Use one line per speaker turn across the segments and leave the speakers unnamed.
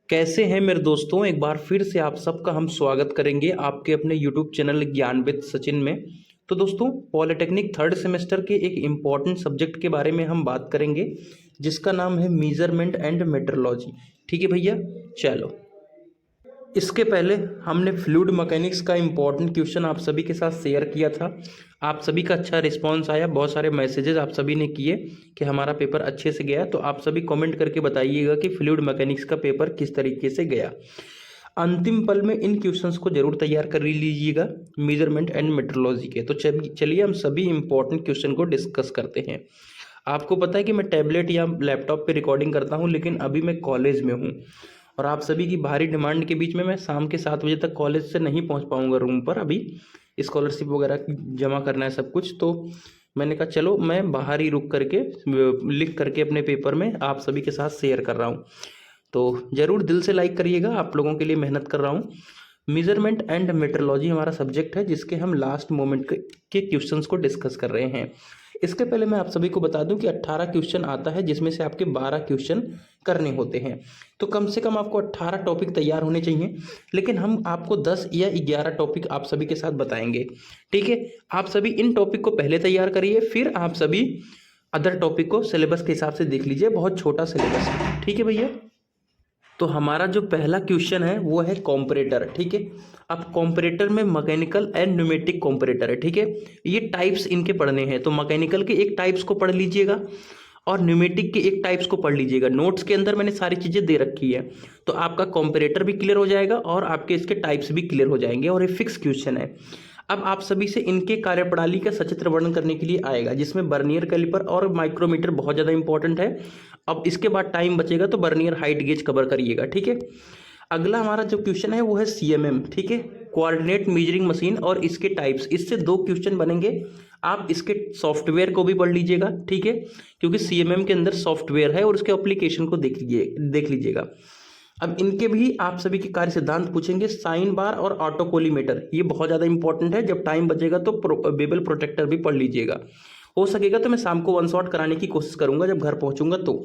कैसे हैं मेरे दोस्तों। एक बार फिर से आप सबका हम स्वागत करेंगे आपके अपने यूट्यूब चैनल ज्ञानविद सचिन में। तो दोस्तों, पॉलिटेक्निक थर्ड सेमेस्टर के एक इम्पॉर्टेंट सब्जेक्ट के बारे में हम बात करेंगे जिसका नाम है मेजरमेंट एंड मेट्रोलॉजी। ठीक है भैया, चलो। इसके पहले हमने फ्लूइड मैकेनिक्स का इम्पोर्टेंट क्वेश्चन आप सभी के साथ शेयर किया था। आप सभी का अच्छा रिस्पांस आया, बहुत सारे मैसेजेस आप सभी ने किए कि हमारा पेपर अच्छे से गया। तो आप सभी कमेंट करके बताइएगा कि फ्लूइड मैकेनिक्स का पेपर किस तरीके से गया। अंतिम पल में इन क्वेश्चंस को जरूर तैयार कर लीजिएगा मेजरमेंट एंड मेट्रोलॉजी के। तो चलिए हम सभी इंपॉर्टेंट क्वेश्चन को डिस्कस करते हैं। आपको पता है कि मैं टैबलेट या लैपटॉप पे रिकॉर्डिंग करता हूँ, लेकिन अभी मैं कॉलेज में हूँ और आप सभी की भारी डिमांड के बीच में मैं शाम के 7 बजे तक कॉलेज से नहीं पहुँच पाऊँगा रूम पर। अभी स्कॉलरशिप वगैरह जमा करना है सब कुछ, तो मैंने कहा चलो मैं बाहर ही रुक करके लिख करके अपने पेपर में आप सभी के साथ शेयर कर रहा हूँ। तो ज़रूर दिल से लाइक करिएगा, आप लोगों के लिए मेहनत कर रहा हूँ। मेजरमेंट एंड मेट्रोलॉजी हमारा सब्जेक्ट है जिसके हम लास्ट मोमेंट के क्वेश्चंस को डिस्कस कर रहे हैं। इसके पहले मैं आप सभी को बता दूं कि 18 क्वेश्चन आता है जिसमें से आपके 12 क्वेश्चन करने होते हैं। तो कम से कम आपको 18 टॉपिक तैयार होने चाहिए, लेकिन हम आपको 10 या 11 टॉपिक आप सभी के साथ बताएंगे। ठीक है, आप सभी इन टॉपिक को पहले तैयार करिए, फिर आप सभी अदर टॉपिक को सिलेबस के हिसाब से देख लीजिए। बहुत छोटा सिलेबस है, ठीक है भैया। तो हमारा जो पहला क्वेश्चन है वो है कॉम्परेटर। ठीक है, अब कॉम्परेटर में मैकेनिकल एंड न्यूमेटिक कॉम्परेटर है। ठीक है, ये टाइप्स इनके पढ़ने हैं। तो मैकेनिकल के एक टाइप्स को पढ़ लीजिएगा और न्यूमेटिक के एक टाइप्स को पढ़ लीजिएगा। नोट्स के अंदर मैंने सारी चीज़ें दे रखी है, तो आपका कॉम्परेटर भी क्लियर हो जाएगा और आपके इसके टाइप्स भी क्लियर हो जाएंगे और ये फिक्स क्वेश्चन है। अब आप सभी से इनके कार्यप्रणाली का सचित्र वर्णन करने के लिए आएगा, जिसमें वर्नियर कैलिपर और माइक्रोमीटर बहुत ज़्यादा इंपॉर्टेंट है। अब इसके बाद टाइम बचेगा तो वर्नियर हाइट गेज कवर करिएगा। ठीक है, अगला हमारा जो क्वेश्चन है वो है सीएमएम। ठीक है, कोऑर्डिनेट मेजरिंग मशीन और इसके टाइप्स। इससे 2 क्वेश्चन बनेंगे। आप इसके सॉफ्टवेयर को भी पढ़ लीजिएगा। ठीक है, क्योंकि सीएमएम के अंदर सॉफ्टवेयर है और उसके एप्लीकेशन को देख लीजिएगा। अब इनके भी आप सभी के कार्य सिद्धांत पूछेंगे। साइन बार और ऑटो कोलिमेटर, ये बहुत ज़्यादा इंपॉर्टेंट है। जब टाइम बचेगा तो बेबल प्रोटेक्टर भी पढ़ लीजिएगा। हो सकेगा तो मैं शाम को वन शॉट कराने की कोशिश करूंगा जब घर पहुंचूंगा। तो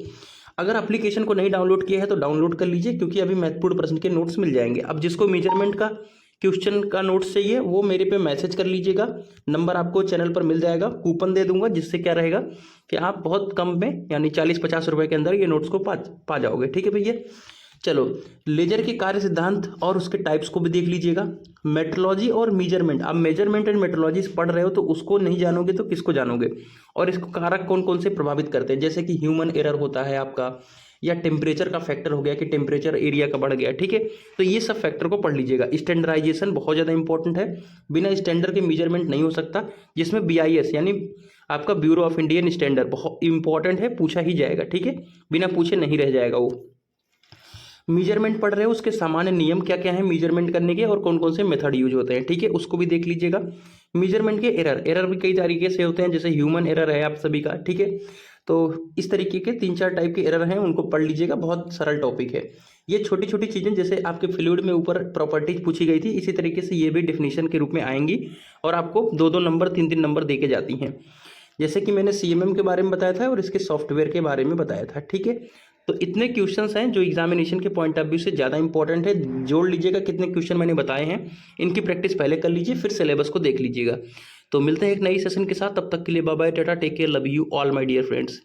अगर एप्लीकेशन को नहीं डाउनलोड किया है तो डाउनलोड कर लीजिए, क्योंकि अभी महत्वपूर्ण प्रश्न के नोट्स मिल जाएंगे। अब जिसको मेजरमेंट का क्वेश्चन का नोट्स चाहिए वो मेरे पे मैसेज कर लीजिएगा, नंबर आपको चैनल पर मिल जाएगा। कूपन दे दूंगा, जिससे क्या रहेगा कि आप बहुत कम में यानी 40-50 रुपए के अंदर ये नोट्स को पा जाओगे। ठीक है भैया, चलो। लेजर के कार्य सिद्धांत और उसके टाइप्स को भी देख लीजिएगा। मेट्रोलॉजी और मेजरमेंट, आप मेजरमेंट एंड मेट्रोलॉजी पढ़ रहे हो तो उसको नहीं जानोगे तो किसको जानोगे। और इसको कारक कौन कौन से प्रभावित करते हैं, जैसे कि ह्यूमन एरर होता है आपका, या टेम्परेचर का फैक्टर हो गया कि टेम्परेचर एरिया का बढ़ गया। ठीक है, तो ये सब फैक्टर को पढ़ लीजिएगा। स्टैंडर्डाइजेशन बहुत ज़्यादा इंपॉर्टेंट है, बिना स्टैंडर्ड के मेजरमेंट नहीं हो सकता। जिसमें BIS यानी आपका ब्यूरो ऑफ इंडियन स्टैंडर्ड बहुत इंपॉर्टेंट है, पूछा ही जाएगा। ठीक है, बिना पूछे नहीं रह जाएगा वो। मेजरमेंट पढ़ रहे हो, उसके सामान्य नियम क्या क्या है मेजरमेंट करने के और कौन कौन से मेथड यूज होते हैं। ठीक है, उसको भी देख लीजिएगा। मेजरमेंट के एरर भी कई तरीके से होते हैं, जैसे ह्यूमन एरर है आप सभी का। ठीक है, तो इस तरीके के 3-4 टाइप के एरर हैं, उनको पढ़ लीजिएगा। बहुत सरल टॉपिक है। ये छोटी छोटी चीज़ें जैसे आपके फ्लूइड में ऊपर प्रॉपर्टीज पूछी गई थी, इसी तरीके से ये भी डिफिनीशन के रूप में आएंगी और आपको 2-2 नंबर 3-3 नंबर दे के जाती हैं। जैसे कि मैंने CMM के बारे में बताया था और इसके सॉफ्टवेयर के बारे में बताया था। ठीक है, तो इतने क्वेश्चंस हैं जो एग्जामिनेशन के पॉइंट ऑफ व्यू से ज़्यादा इंपॉर्टेंट है। जोड़ लीजिएगा कितने क्वेश्चन मैंने बताए हैं, इनकी प्रैक्टिस पहले कर लीजिए, फिर सिलेबस को देख लीजिएगा। तो मिलते हैं एक नई सेशन के साथ, तब तक के लिए bye bye, tata, take care, love you all my dear friends.